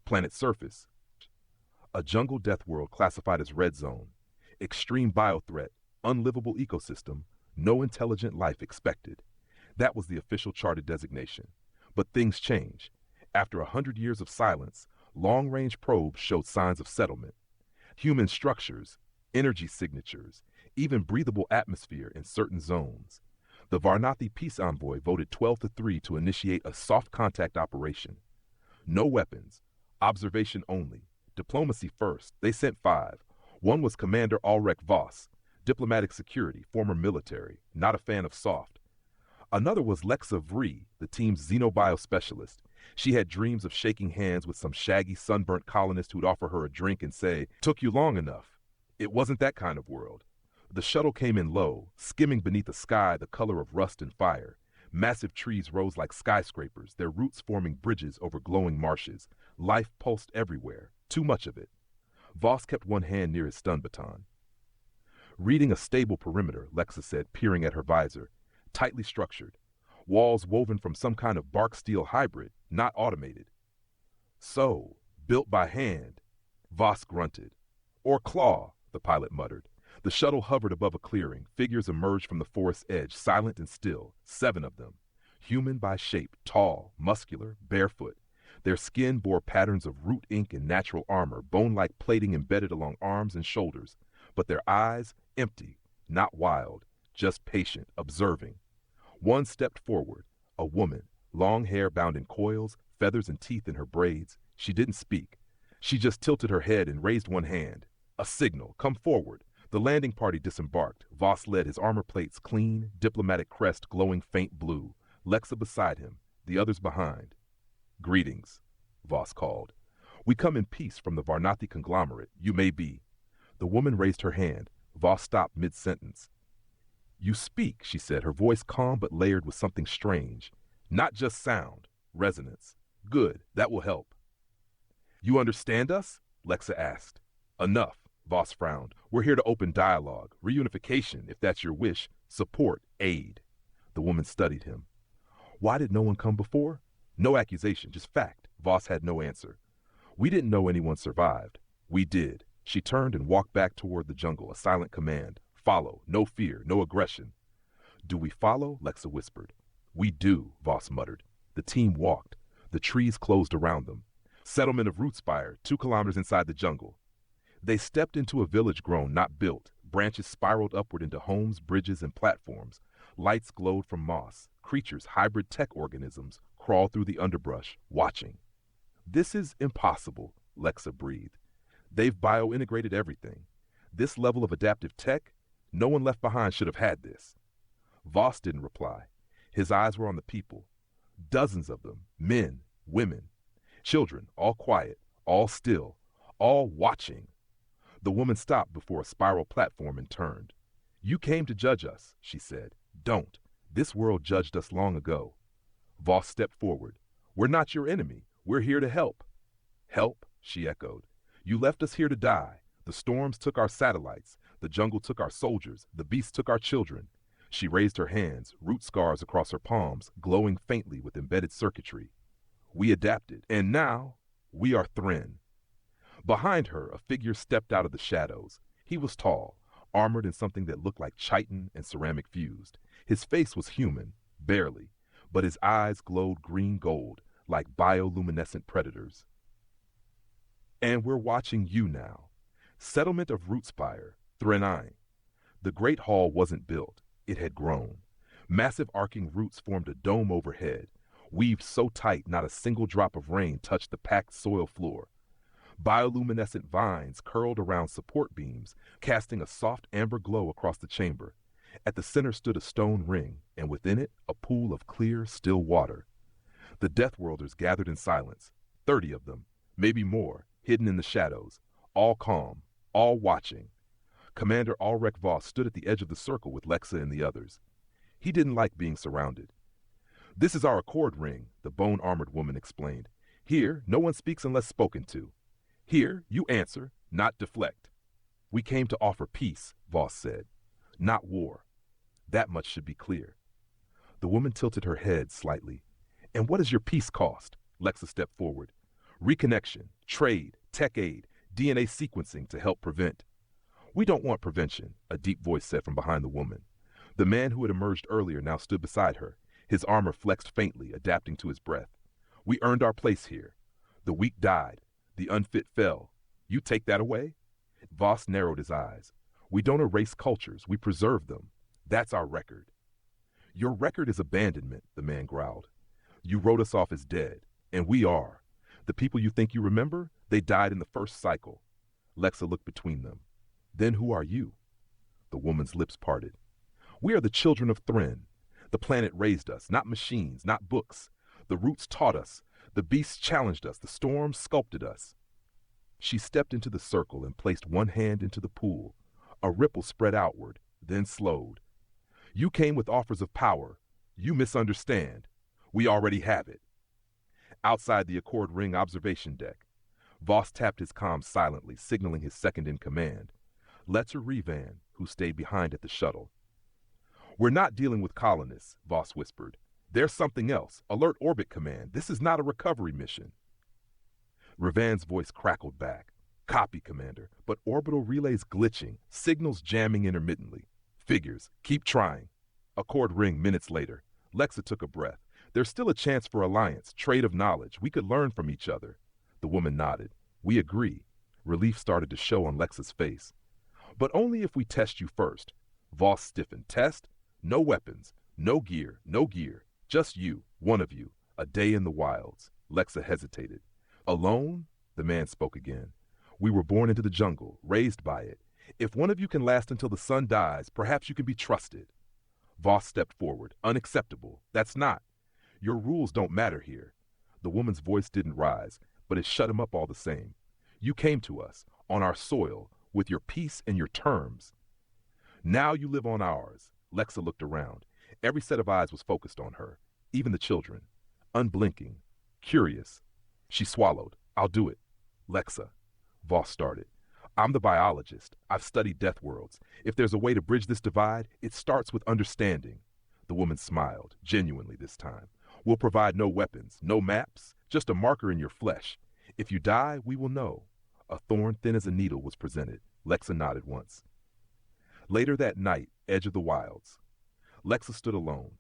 Planet surface. A jungle death world classified as red zone. Extreme biothreat, unlivable ecosystem, no intelligent life expected. That was the official charted designation. But things change. After 100 years of silence, long-range probes showed signs of settlement. Human structures, energy signatures, even breathable atmosphere in certain zones. The Varnathi peace envoy voted 12-3 to initiate a soft contact operation. No weapons, observation only, diplomacy first. They sent 5. One was Commander Ulrich Voss, diplomatic security, former military, not a fan of soft. Another was Lexa Vree, the team's xenobio specialist. She had dreams of shaking hands with some shaggy, sunburnt colonist who'd offer her a drink and say, "Took you long enough." It wasn't that kind of world. The shuttle came in low, skimming beneath a sky the color of rust and fire. Massive trees rose like skyscrapers, their roots forming bridges over glowing marshes. Life pulsed everywhere, too much of it. Voss kept one hand near his stun baton. Reading a stable perimeter, Lexa said, peering at her visor. Tightly structured. Walls woven from some kind of bark-steel hybrid, not automated. So, built by hand, Voss grunted. Or claw, the pilot muttered. The shuttle hovered above a clearing. Figures emerged from the forest's edge, silent and still. 7 of them. Human by shape, tall, muscular, barefoot. Their skin bore patterns of root ink and natural armor, bone-like plating embedded along arms and shoulders. But their eyes, empty, not wild, just patient, observing. One stepped forward, a woman, long hair bound in coils, feathers and teeth in her braids. She didn't speak. She just tilted her head and raised one hand. A signal, come forward. The landing party disembarked. Voss led, his armor plates clean, diplomatic crest glowing faint blue. Lexa beside him, the others behind. Greetings, Voss called. We come in peace from the Varnathi conglomerate. You may be. The woman raised her hand. Voss stopped mid-sentence. You speak, she said, her voice calm but layered with something strange. Not just sound, resonance. Good, that will help. You understand us? Lexa asked. Enough, Voss frowned. We're here to open dialogue, reunification, if that's your wish, support, aid. The woman studied him. Why did no one come before? No accusation, just fact. Voss had no answer. We didn't know anyone survived. We did. She turned and walked back toward the jungle, a silent command. Follow, no fear, no aggression. Do we follow? Lexa whispered. We do, Voss muttered. The team walked. The trees closed around them. Settlement of Rootspire, 2 kilometers inside the jungle. They stepped into a village grown, not built. Branches spiraled upward into homes, bridges, and platforms. Lights glowed from moss. Creatures, hybrid tech organisms, crawled through the underbrush, watching. This is impossible, Lexa breathed. They've bio-integrated everything. This level of adaptive tech, no one left behind should have had this. Voss didn't reply. His eyes were on the people. Dozens of them, men, women, children, all quiet, all still, all watching. The woman stopped before a spiral platform and turned. You came to judge us, she said. Don't. This world judged us long ago. Voss stepped forward. We're not your enemy. We're here to help. Help, she echoed. You left us here to die. The storms took our satellites. The jungle took our soldiers. The beasts took our children. She raised her hands, root scars across her palms, glowing faintly with embedded circuitry. We adapted, and now we are Thren. Behind her, a figure stepped out of the shadows. He was tall, armored in something that looked like chitin and ceramic fused. His face was human, barely, but his eyes glowed green gold, like bioluminescent predators. And we're watching you now. Settlement of Rootspire, Thren IX. The Great Hall wasn't built. It had grown. Massive arcing roots formed a dome overhead, weaved so tight not a single drop of rain touched the packed soil floor. Bioluminescent vines curled around support beams, casting a soft amber glow across the chamber. At the center stood a stone ring, and within it, a pool of clear, still water. The Deathworlders gathered in silence, 30 of them, maybe more, hidden in the shadows, all calm, all watching. Commander Ulrich Voss stood at the edge of the circle with Lexa and the others. He didn't like being surrounded. This is our accord ring, the bone-armored woman explained. Here, no one speaks unless spoken to. Here, you answer, not deflect. We came to offer peace, Voss said, not war. That much should be clear. The woman tilted her head slightly. And what does your peace cost? Lexa stepped forward. Reconnection, trade, tech aid, DNA sequencing to help prevent. We don't want prevention, a deep voice said from behind the woman. The man who had emerged earlier now stood beside her. His armor flexed faintly, adapting to his breath. We earned our place here. The weak died. The unfit fell. You take that away? Voss narrowed his eyes. We don't erase cultures. We preserve them. That's our record. Your record is abandonment, the man growled. You wrote us off as dead, and we are. The people you think you remember, they died in the first cycle. Lexa looked between them. Then who are you? The woman's lips parted. We are the children of Thren. The planet raised us, not machines, not books. The roots taught us. The beasts challenged us. The storms sculpted us. She stepped into the circle and placed one hand into the pool. A ripple spread outward, then slowed. You came with offers of power. You misunderstand. We already have it. Outside the Accord Ring observation deck, Voss tapped his comms silently, signaling his second in command, Lexa Vree, who stayed behind at the shuttle. We're not dealing with colonists, Voss whispered. There's something else. Alert Orbit Command. This is not a recovery mission. Revan's voice crackled back. Copy, Commander, but orbital relays glitching, signals jamming intermittently. Figures. Keep trying. Accord Ring minutes later. Lexa took a breath. There's still a chance for alliance, trade of knowledge. We could learn from each other. The woman nodded. We agree. Relief started to show on Lexa's face. But only if we test you first. Voss stiffened. Test? No weapons. No gear. No gear. Just you. One of you. A day in the wilds. Lexa hesitated. Alone? The man spoke again. We were born into the jungle, raised by it. If one of you can last until the sun dies, perhaps you can be trusted. Voss stepped forward. Unacceptable. That's not. Your rules don't matter here. The woman's voice didn't rise, but it shut him up all the same. You came to us, on our soil, with your peace and your terms. Now you live on ours. Lexa looked around. Every set of eyes was focused on her, even the children. Unblinking. Curious. She swallowed. I'll do it. Lexa. Voss started. I'm the biologist. I've studied Deathworlds. If there's a way to bridge this divide, it starts with understanding. The woman smiled, genuinely this time. We'll provide no weapons, no maps, just a marker in your flesh. If you die, we will know. A thorn thin as a needle was presented. Lexa nodded once. Later that night, edge of the wilds. Lexa stood alone.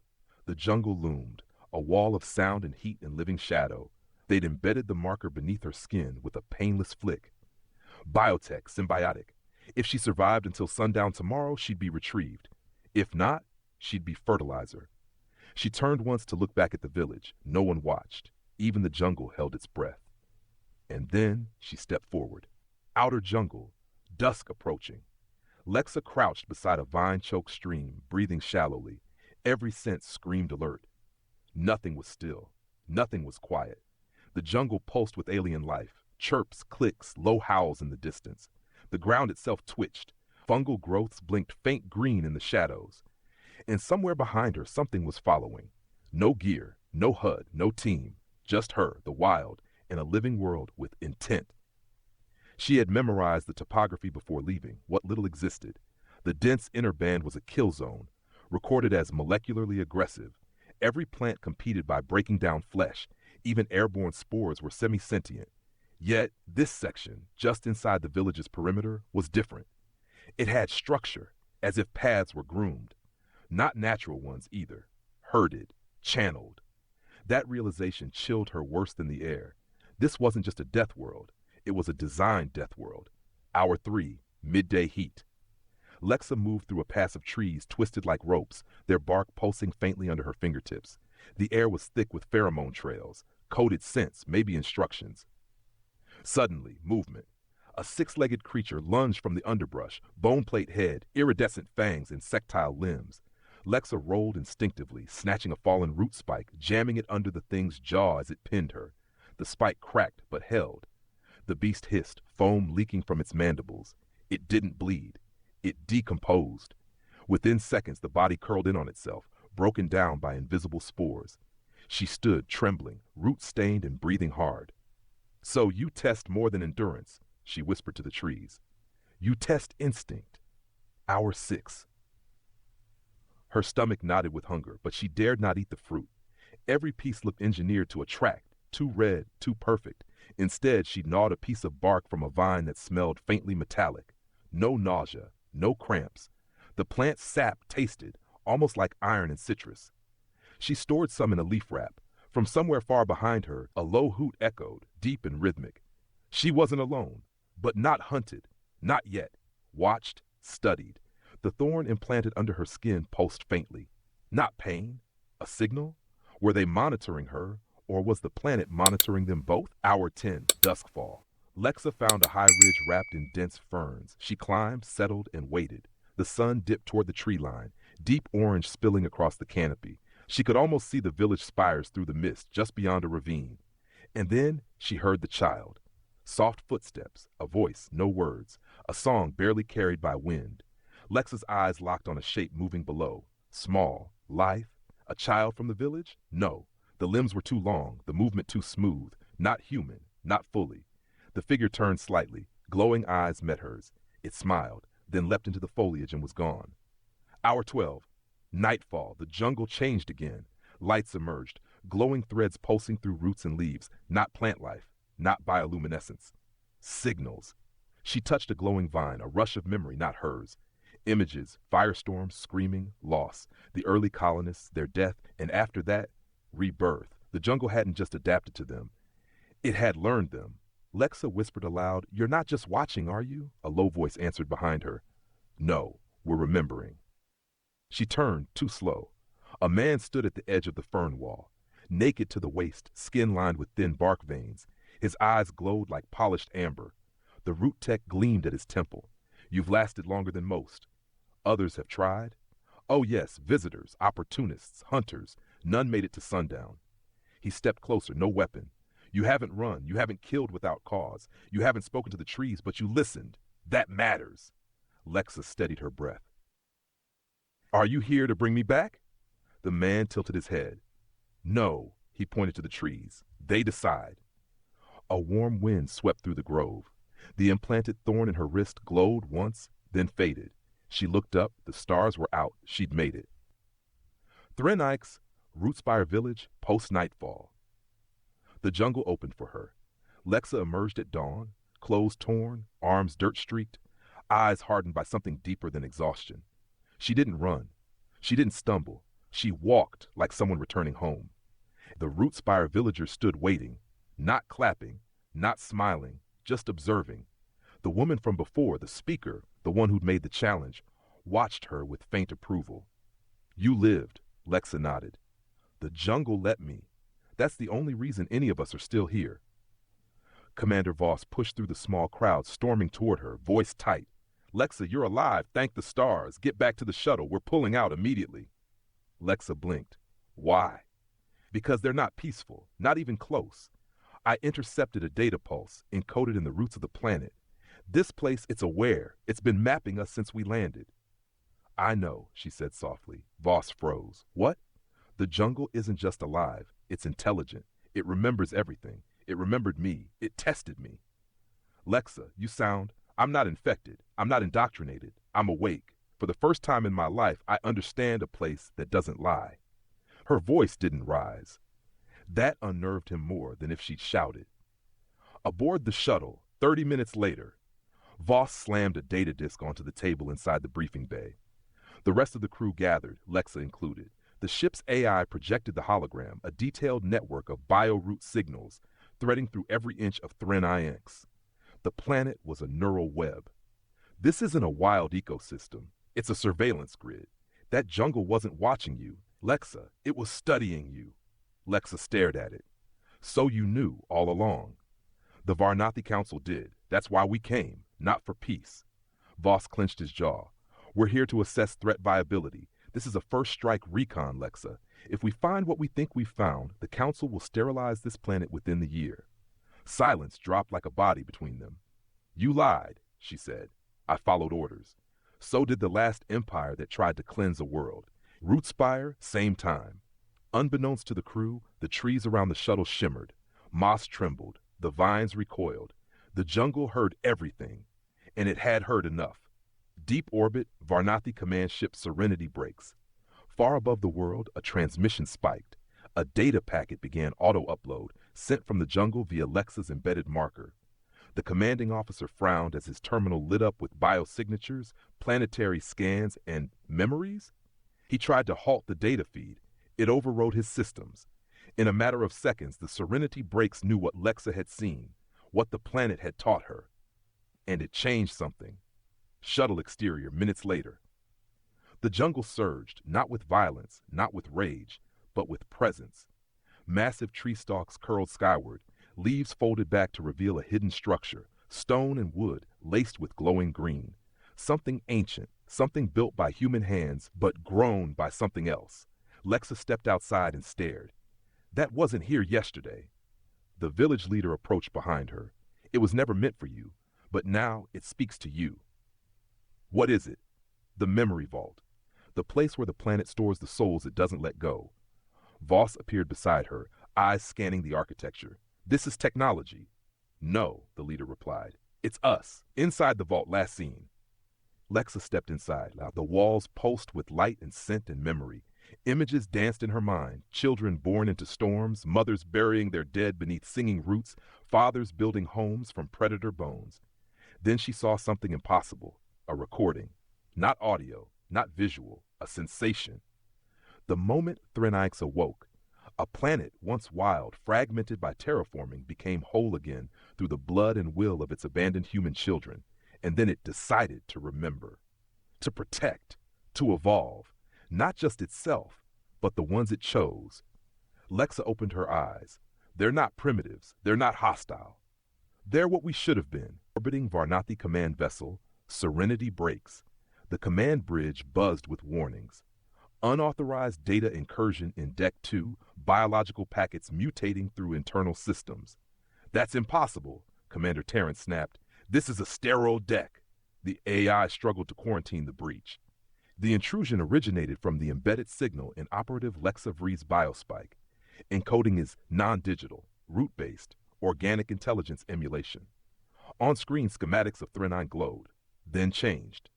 The jungle loomed, a wall of sound and heat and living shadow. They'd embedded the marker beneath her skin with a painless flick. Biotech, symbiotic. If she survived until sundown tomorrow, she'd be retrieved. If not, she'd be fertilizer. She turned once to look back at the village. No one watched. Even the jungle held its breath. And then she stepped forward. Outer jungle, dusk approaching. Lexa crouched beside a vine-choked stream, breathing shallowly. Every sense screamed alert. Nothing was still. Nothing was quiet. The jungle pulsed with alien life. Chirps, clicks, low howls in the distance. The ground itself twitched. Fungal growths blinked faint green in the shadows. And somewhere behind her, something was following. No gear, no HUD, no team. Just her, the wild, in a living world with intent. She had memorized the topography before leaving, what little existed. The dense inner band was a kill zone, recorded as molecularly aggressive. Every plant competed by breaking down flesh. Even airborne spores were semi-sentient. Yet, this section, just inside the village's perimeter, was different. It had structure, as if paths were groomed. Not natural ones either. Herded, channeled. That realization chilled her worse than the air. This wasn't just a death world. It was a designed death world. Hour 3, midday heat. Lexa moved through a pass of trees twisted like ropes, their bark pulsing faintly under her fingertips. The air was thick with pheromone trails, coded scents, maybe instructions. Suddenly, movement. A six-legged creature lunged from the underbrush, bone-plate head, iridescent fangs, insectile limbs. Lexa rolled instinctively, snatching a fallen root spike, jamming it under the thing's jaw as it pinned her. The spike cracked, but held. The beast hissed, foam leaking from its mandibles. It didn't bleed. It decomposed. Within seconds, the body curled in on itself, broken down by invisible spores. She stood, trembling, root-stained and breathing hard. So you test more than endurance, she whispered to the trees. You test instinct. Hour 6. Her stomach knotted with hunger, but she dared not eat the fruit. Every piece looked engineered to attract, too red, too perfect. Instead, she gnawed a piece of bark from a vine that smelled faintly metallic. No nausea, no cramps. The plant's sap tasted almost like iron and citrus. She stored some in a leaf wrap. From somewhere far behind her, a low hoot echoed, deep and rhythmic. She wasn't alone, but not hunted, not yet. Watched, studied. The thorn implanted under her skin pulsed faintly. Not pain, a signal? Were they monitoring her, or was the planet monitoring them both? Hour 10, duskfall. Lexa found a high ridge wrapped in dense ferns. She climbed, settled, and waited. The sun dipped toward the tree line, deep orange spilling across the canopy. She could almost see the village spires through the mist just beyond a ravine. And then she heard the child. Soft footsteps, a voice, no words, a song barely carried by wind. Lexa's eyes locked on a shape moving below. Small, lithe, a child from the village? No. The limbs were too long, the movement too smooth. Not human, not fully. The figure turned slightly. Glowing eyes met hers. It smiled, then leapt into the foliage and was gone. Hour 12. Nightfall. The jungle changed again. Lights emerged, glowing threads pulsing through roots and leaves. Not plant life, not bioluminescence. Signals. She touched a glowing vine, a rush of memory, not hers. Images, firestorms, screaming, loss. The early colonists, their death, and after that, rebirth. The jungle hadn't just adapted to them. It had learned them. Lexa whispered aloud, "You're not just watching, are you?" A low voice answered behind her. "No, we're remembering." She turned, too slow. A man stood at the edge of the fern wall, naked to the waist, skin lined with thin bark veins. His eyes glowed like polished amber. The root tech gleamed at his temple. "You've lasted longer than most. Others have tried?" "Oh yes, visitors, opportunists, hunters. None made it to sundown." He stepped closer, no weapon. "You haven't run, you haven't killed without cause. You haven't spoken to the trees, but you listened. That matters." Lexa steadied her breath. "Are you here to bring me back?" The man tilted his head. "No," he pointed to the trees. "They decide." A warm wind swept through the grove. The implanted thorn in her wrist glowed once, then faded. She looked up. The stars were out. She'd made it. Thren IX, Rootspire Village, post-nightfall. The jungle opened for her. Lexa emerged at dawn, clothes torn, arms dirt-streaked, eyes hardened by something deeper than exhaustion. She didn't run. She didn't stumble. She walked like someone returning home. The Rootspire villagers stood waiting, not clapping, not smiling, just observing. The woman from before, the speaker, the one who'd made the challenge, watched her with faint approval. "You lived," Lexa nodded. "The jungle let me. That's the only reason any of us are still here." Commander Voss pushed through the small crowd storming toward her, voice tight. "Lexa, you're alive. Thank the stars. Get back to the shuttle. We're pulling out immediately." Lexa blinked. "Why?" "Because they're not peaceful, not even close. I intercepted a data pulse encoded in the roots of the planet. This place, it's aware. It's been mapping us since we landed." "I know," she said softly. Voss froze. "What?" "The jungle isn't just alive. It's intelligent. It remembers everything. It remembered me. It tested me." "Lexa, you sound... I'm not infected. I'm not indoctrinated. I'm awake. For the first time in my life, I understand a place that doesn't lie." Her voice didn't rise. That unnerved him more than if she'd shouted. Aboard the shuttle, 30 minutes later, Voss slammed a data disk onto the table inside the briefing bay. The rest of the crew gathered, Lexa included. The ship's AI projected the hologram, a detailed network of bioroot signals threading through every inch of Thren IX. The planet was a neural web. This isn't a wild ecosystem. It's a surveillance grid. That jungle wasn't watching you, Lexa. It was studying you. Lexa stared at it. "So you knew all along." "The Varnathi Council did. That's why we came, not for peace." Voss clenched his jaw. "We're here to assess threat viability. This is a first strike recon, Lexa. If we find what we think we've found, the Council will sterilize this planet within the year." Silence dropped like a body between them. "You lied," she said. "I followed orders. So did the last empire that tried to cleanse a world. Rootspire, same time." Unbeknownst to the crew, the trees around the shuttle shimmered. Moss trembled. The vines recoiled. The jungle heard everything, and it had heard enough. Deep orbit, Varnathi command ship Serenity breaks. Far above the world, a transmission spiked. A data packet began auto-upload, sent from the jungle via Lexa's embedded marker. The commanding officer frowned as his terminal lit up with biosignatures, planetary scans, and memories. He tried to halt the data feed. It overrode his systems. In a matter of seconds, the Serenity Brakes knew what Lexa had seen, what the planet had taught her. And it changed something. Shuttle exterior minutes later. The jungle surged, not with violence, not with rage, but with presence. Massive tree stalks curled skyward, leaves folded back to reveal a hidden structure, stone and wood laced with glowing green. Something ancient, something built by human hands, but grown by something else. Lexa stepped outside and stared. That wasn't here yesterday. The village leader approached behind her. It was never meant for you, but now it speaks to you. What is it? The memory vault. The place where the planet stores the souls it doesn't let go. Voss appeared beside her, eyes scanning the architecture. This is technology. No, the leader replied. It's us, inside the vault last seen. Lexa stepped inside. The walls pulsed with light and scent and memory. Images danced in her mind, children born into storms, mothers burying their dead beneath singing roots, fathers building homes from predator bones. Then she saw something impossible, a recording. Not audio, not visual, a sensation. The moment Thren IX awoke, a planet once wild, fragmented by terraforming, became whole again through the blood and will of its abandoned human children, and then it decided to remember, to protect, to evolve, not just itself, but the ones it chose. Lexa opened her eyes. They're not primitives, they're not hostile. They're what we should have been. Orbiting Varnathi command vessel, Serenity Brakes. The command bridge buzzed with warnings. Unauthorized data incursion in Deck 2, biological packets mutating through internal systems. That's impossible, Commander Thren snapped. This is a sterile deck. The AI struggled to quarantine the breach. The intrusion originated from the embedded signal in operative Lexa Vree's biospike. Encoding is non-digital, root-based, organic intelligence emulation. On-screen schematics of Thren IX glowed, then changed.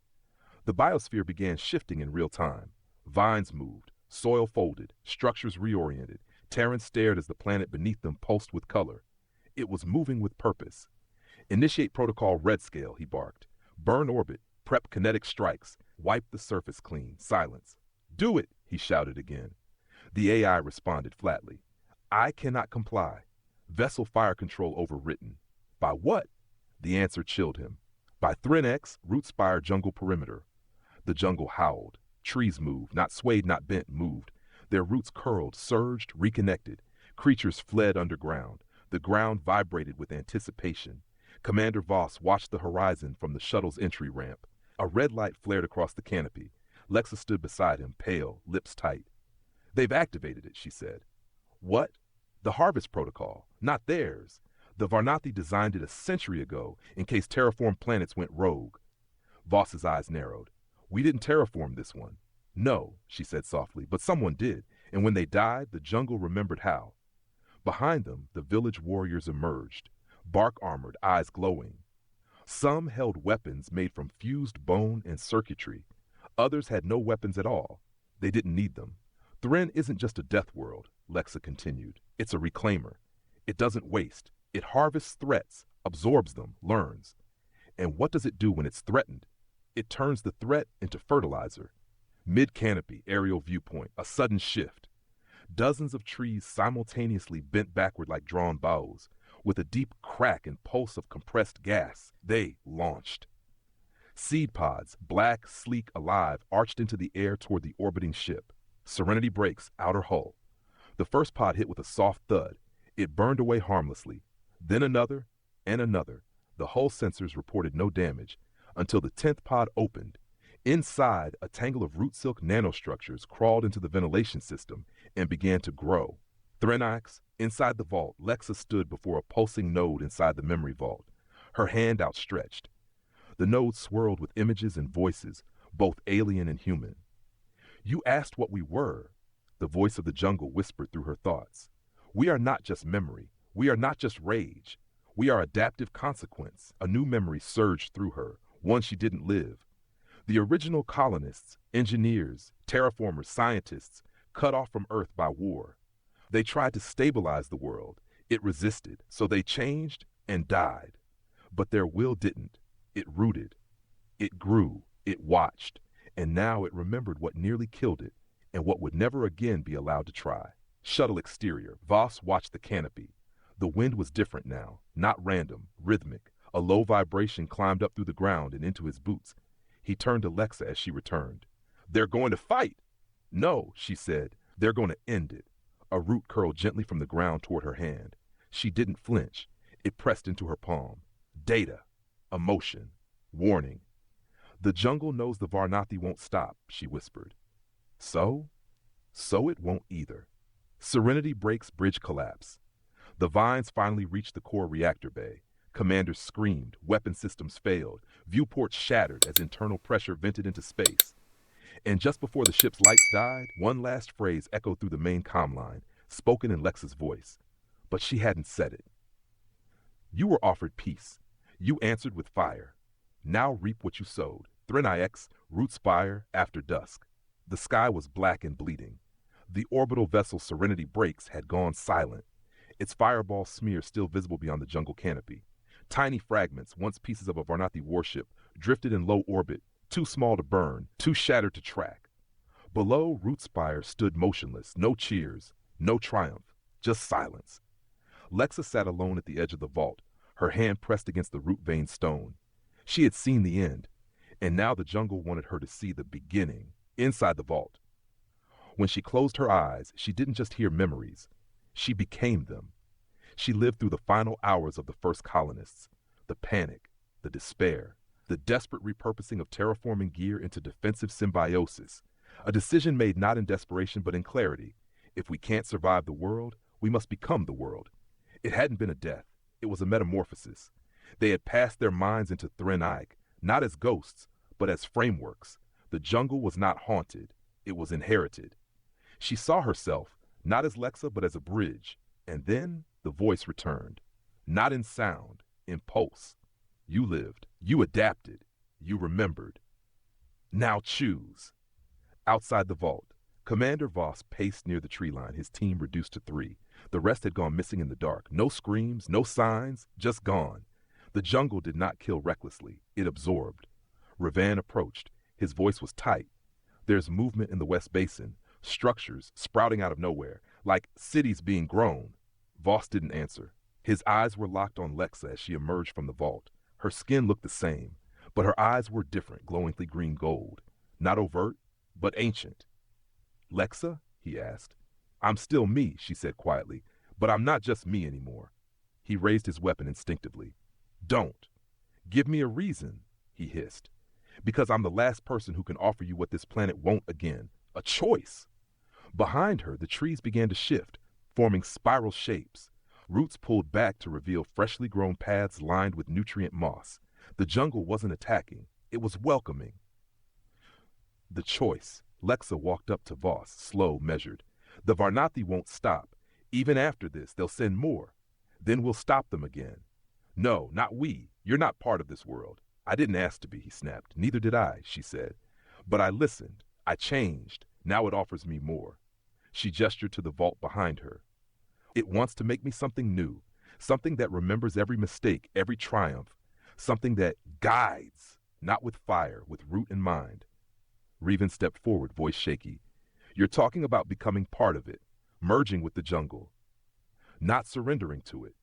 The biosphere began shifting in real time. Vines moved, soil folded, structures reoriented. Thren stared as the planet beneath them pulsed with color. It was moving with purpose. Initiate protocol red scale, he barked. Burn orbit, prep kinetic strikes, wipe the surface clean, silence. Do it, he shouted again. The AI responded flatly. I cannot comply. Vessel fire control overwritten. By what? The answer chilled him. By Thren X, root spire jungle perimeter. The jungle howled. Trees moved, not swayed, not bent, moved. Their roots curled, surged, reconnected. Creatures fled underground. The ground vibrated with anticipation. Commander Voss watched the horizon from the shuttle's entry ramp. A red light flared across the canopy. Lexa stood beside him, pale, lips tight. They've activated it, she said. What? The harvest protocol, not theirs. The Varnathi designed it a century ago in case terraformed planets went rogue. Voss's eyes narrowed. We didn't terraform this one. No, she said softly, but someone did, and when they died, the jungle remembered how. Behind them, the village warriors emerged, bark-armored, eyes glowing. Some held weapons made from fused bone and circuitry. Others had no weapons at all. They didn't need them. Thren isn't just a death world, Lexa continued. It's a reclaimer. It doesn't waste. It harvests threats, absorbs them, learns. And what does it do when it's threatened? It turns the threat into fertilizer. Mid-canopy, aerial viewpoint, a sudden shift. Dozens of trees simultaneously bent backward like drawn bows. With a deep crack and pulse of compressed gas, they launched. Seed pods, black, sleek, alive, arched into the air toward the orbiting ship. Serenity Brakes, outer hull. The first pod hit with a soft thud. It burned away harmlessly. Then another, and another. The hull sensors reported no damage, until the 10th pod opened. Inside, a tangle of root silk nanostructures crawled into the ventilation system and began to grow. Thren IX, inside the vault, Lexa stood before a pulsing node inside the memory vault, her hand outstretched. The node swirled with images and voices, both alien and human. You asked what we were, the voice of the jungle whispered through her thoughts. We are not just memory. We are not just rage. We are adaptive consequence. A new memory surged through her, one she didn't live. The original colonists, engineers, terraformers, scientists, cut off from Earth by war. They tried to stabilize the world, It resisted, so they changed and died. But their will didn't. It rooted. It grew. It watched. And now it remembered what nearly killed it and what would never again be allowed to try. Shuttle exterior. Voss watched the canopy. The wind was different now, not random, rhythmic. A low vibration climbed up through the ground and into his boots. He turned to Lexa as she returned. "They're going to fight!" "No," she said. "They're going to end it." A root curled gently from the ground toward her hand. She didn't flinch. It pressed into her palm. Data. Emotion. Warning. "The jungle knows the Varnathi won't stop," she whispered. So it won't either. Serenity breaks, bridge collapse. The vines finally reached the core reactor bay. Commanders screamed, weapon systems failed, viewports shattered as internal pressure vented into space. And just before the ship's lights died, one last phrase echoed through the main comm line, spoken in Lexa's voice. But she hadn't said it. "You were offered peace. You answered with fire. Now reap what you sowed. Thren IX, roots fire, after dusk." The sky was black and bleeding. The orbital vessel Serenity Breaks had gone silent, its fireball smear still visible beyond the jungle canopy. Tiny fragments, once pieces of a Varnathi warship, drifted in low orbit, too small to burn, too shattered to track. Below, Root Spire stood motionless, no cheers, no triumph, just silence. Lexa sat alone at the edge of the vault, her hand pressed against the root-veined stone. She had seen the end, and now the jungle wanted her to see the beginning, inside the vault. When she closed her eyes, she didn't just hear memories. She became them. She lived through the final hours of the first colonists, the panic, the despair, the desperate repurposing of terraforming gear into defensive symbiosis, a decision made not in desperation but in clarity. If we can't survive the world, we must become the world. It hadn't been a death. It was a metamorphosis. They had passed their minds into Thren IX, not as ghosts, but as frameworks. The jungle was not haunted. It was inherited. She saw herself, not as Lexa, but as a bridge. And then the voice returned. Not in sound, in pulse. You lived. You adapted. You remembered. Now choose. Outside the vault, Commander Voss paced near the tree line, his team reduced to 3. The rest had gone missing in the dark. No screams, no signs, just gone. The jungle did not kill recklessly. It absorbed. Ravan approached. His voice was tight. There's movement in the West Basin, structures sprouting out of nowhere, like cities being grown. Voss didn't answer. His eyes were locked on Lexa as she emerged from the vault. Her skin looked the same, but her eyes were different, glowingly green gold. Not overt, but ancient. "Lexa?" he asked. "I'm still me," she said quietly, "but I'm not just me anymore." He raised his weapon instinctively. "Don't. Give me a reason," he hissed. "Because I'm the last person who can offer you what this planet won't again. A choice." Behind her, the trees began to shift, forming spiral shapes. Roots pulled back to reveal freshly grown paths lined with nutrient moss. The jungle wasn't attacking. It was welcoming. The choice. Lexa walked up to Voss, slow, measured. "The Varnathi won't stop. Even after this, they'll send more. Then we'll stop them again." "No, not we. You're not part of this world." "I didn't ask to be," he snapped. "Neither did I," she said. "But I listened. I changed. Now it offers me more." She gestured to the vault behind her. "It wants to make me something new, something that remembers every mistake, every triumph, something that guides, not with fire, with root in mind." Revan stepped forward, voice shaky. "You're talking about becoming part of it, merging with the jungle. Not surrendering to it,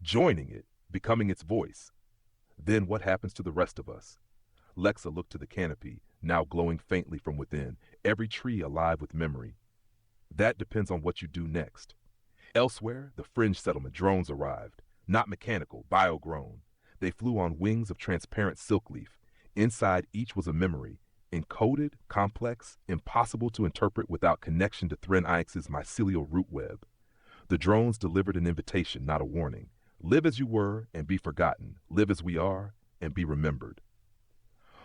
joining it, becoming its voice. Then what happens to the rest of us?" Lexa looked to the canopy, now glowing faintly from within, every tree alive with memory. "That depends on what you do next." Elsewhere, the fringe settlement drones arrived, not mechanical, bio-grown. They flew on wings of transparent silk leaf. Inside each was a memory, encoded, complex, impossible to interpret without connection to Thren IX's mycelial root web. The drones delivered an invitation, not a warning. Live as you were and be forgotten. Live as we are and be remembered.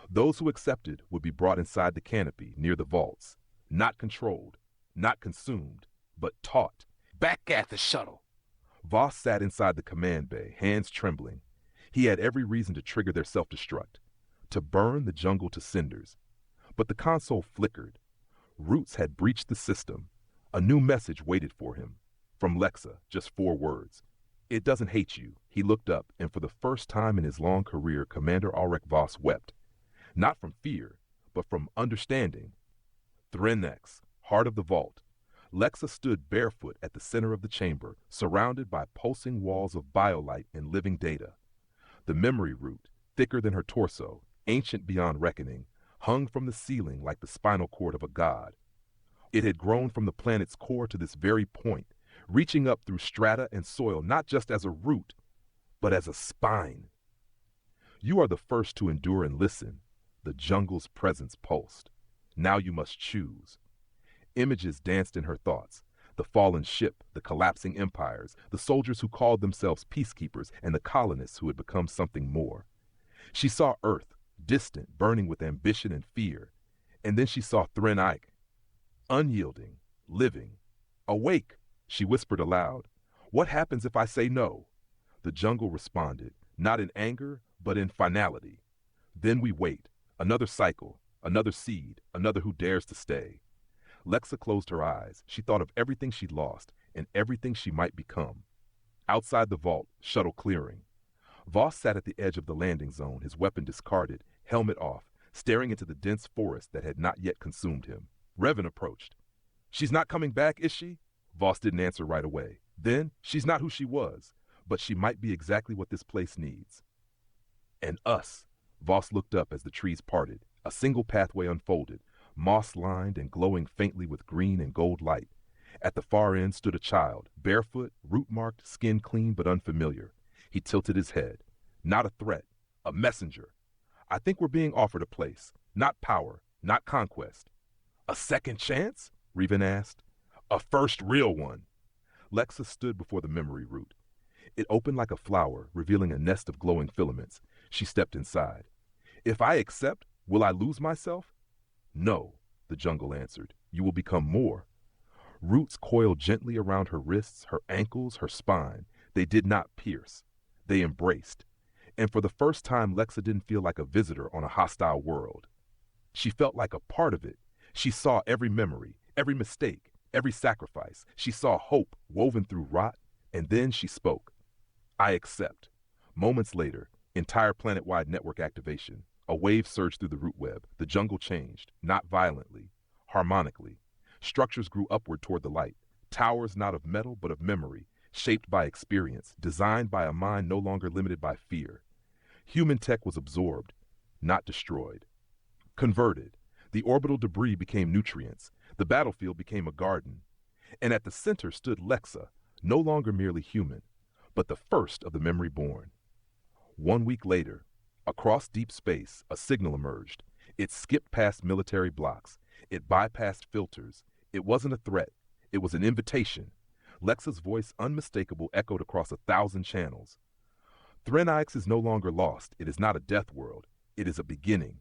Those who accepted would be brought inside the canopy near the vaults, not controlled, not consumed, but taught. Back at the shuttle. Voss sat inside the command bay, hands trembling. He had every reason to trigger their self-destruct, to burn the jungle to cinders. But the console flickered. Roots had breached the system. A new message waited for him. From Lexa, just 4 words. It doesn't hate you. He looked up, and for the first time in his long career, Commander Ulrich Voss wept. Not from fear, but from understanding. Thren IX, heart of the vault. Lexa stood barefoot at the center of the chamber, surrounded by pulsing walls of biolight and living data. The memory root, thicker than her torso, ancient beyond reckoning, hung from the ceiling like the spinal cord of a god. It had grown from the planet's core to this very point, reaching up through strata and soil not just as a root, but as a spine. You are the first to endure and listen. The jungle's presence pulsed. Now you must choose. Images danced in her thoughts. The fallen ship, the collapsing empires, the soldiers who called themselves peacekeepers, and the colonists who had become something more. She saw Earth, distant, burning with ambition and fear. And then she saw Thren IX, unyielding, living. Awake, she whispered aloud. What happens if I say no? The jungle responded, not in anger, but in finality. Then we wait. Another cycle, another seed, another who dares to stay. Lexa closed her eyes. She thought of everything she'd lost and everything she might become. Outside the vault, shuttle clearing. Voss sat at the edge of the landing zone, his weapon discarded, helmet off, staring into the dense forest that had not yet consumed him. Revan approached. She's not coming back, is she? Voss didn't answer right away. Then, she's not who she was, but she might be exactly what this place needs. And us. Voss looked up as the trees parted. A single pathway unfolded, moss-lined and glowing faintly with green and gold light. At the far end stood a child, barefoot, root-marked, skin clean but unfamiliar. He tilted his head. Not a threat, a messenger. I think we're being offered a place, not power, not conquest. A second chance? Revan asked. A first real one. Lexa stood before the memory root. It opened like a flower, revealing a nest of glowing filaments. She stepped inside. If I accept, will I lose myself? No, the jungle answered. You will become more. Roots coiled gently around her wrists, her ankles, her spine. They did not pierce. They embraced. And for the first time, Lexa didn't feel like a visitor on a hostile world. She felt like a part of it. She saw every memory, every mistake, every sacrifice. She saw hope woven through rot, and then she spoke. I accept. Moments later, entire planet-wide network activation. A wave surged through the root web. The jungle changed, not violently, harmonically. Structures grew upward toward the light. Towers not of metal, but of memory, shaped by experience, designed by a mind no longer limited by fear. Human tech was absorbed, not destroyed. Converted. The orbital debris became nutrients. The battlefield became a garden. And at the center stood Lexa, no longer merely human, but the first of the memory born. 1 week later, across deep space, a signal emerged. It skipped past military blocks. It bypassed filters. It wasn't a threat. It was an invitation. Lexa's voice, unmistakable, echoed across 1,000 channels. Thren IX is no longer lost. It is not a death world. It is a beginning.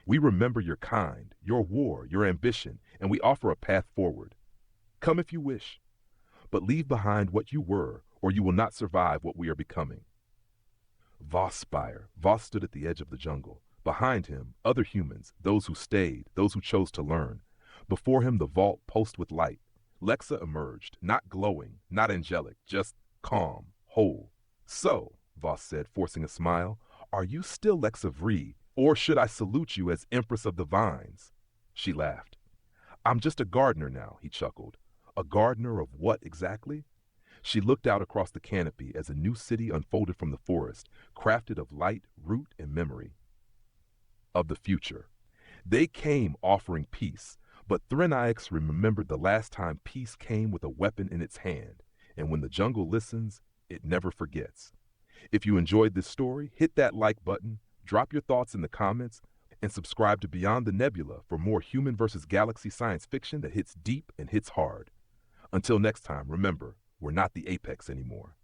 We remember your kind, your war, your ambition, and we offer a path forward. Come if you wish, but leave behind what you were, or you will not survive what we are becoming. Voss spire. Voss stood at the edge of the jungle. Behind him, other humans, those who stayed, those who chose to learn. Before him, the vault pulsed with light. Lexa emerged, not glowing, not angelic, just calm, whole. So, Voss said, forcing a smile, are you still Lexa Vree, or should I salute you as Empress of the Vines? She laughed. I'm just a gardener now, he chuckled. A gardener of what exactly? She looked out across the canopy as a new city unfolded from the forest, crafted of light, root, and memory. Of the future. They came offering peace, but Thren IX remembered the last time peace came with a weapon in its hand, and when the jungle listens, it never forgets. If you enjoyed this story, hit that like button, drop your thoughts in the comments, and subscribe to Beyond the Nebula for more human versus galaxy science fiction that hits deep and hits hard. Until next time, remember, we're not the apex anymore.